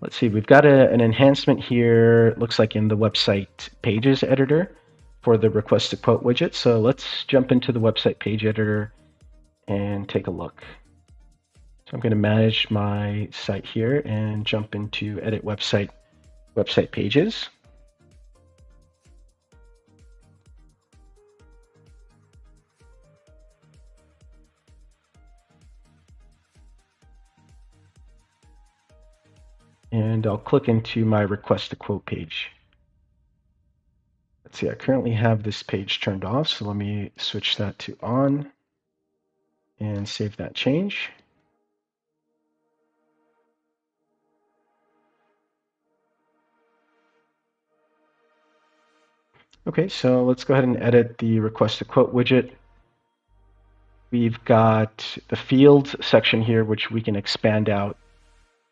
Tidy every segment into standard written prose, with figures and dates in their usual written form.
Let's see, we've got an enhancement here, looks like in the website pages editor for the request to quote widget. So let's jump into the website page editor and take a look. So I'm going to manage my site here and jump into edit website pages. And I'll click into my request to quote page. Let's see, I currently have this page turned off, so let me switch that to on and save that change. Okay, so let's go ahead and edit the request to quote widget. We've got the fields section here, which we can expand out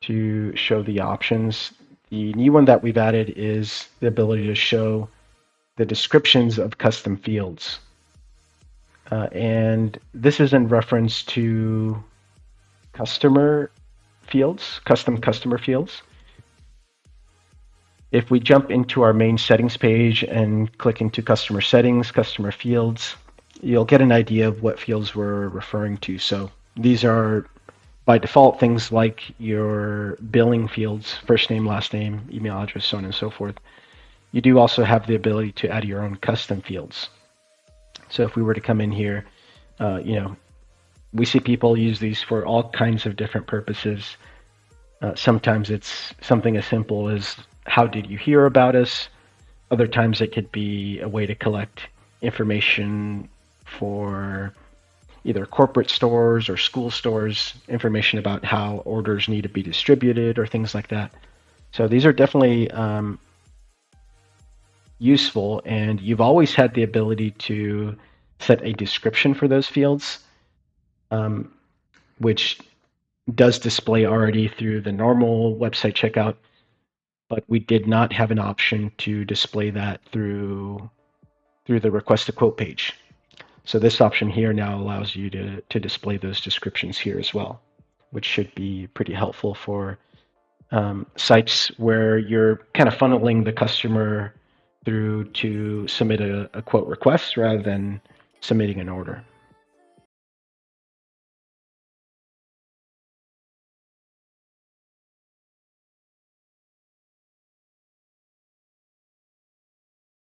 to show the options. The new one that we've added is the ability to show the descriptions of custom fields. And this is in reference to customer fields, custom customer fields. If we jump into our main settings page and click into customer settings, customer fields, you'll get an idea of what fields we're referring to. So these are by default things like your billing fields, first name, last name, email address, so on and so forth. You do also have the ability to add your own custom fields. So if we were to come in here, we see people use these for all kinds of different purposes. Sometimes it's something as simple as how did you hear about us? Other times it could be a way to collect information for either corporate stores or school stores, information about how orders need to be distributed or things like that. So these are definitely useful, and you've always had the ability to set a description for those fields, which does display already through the normal website checkout, but we did not have an option to display that through the request to quote page. So this option here now allows you to display those descriptions here as well, which should be pretty helpful for sites where you're kind of funneling the customer through to submit a quote request rather than submitting an order.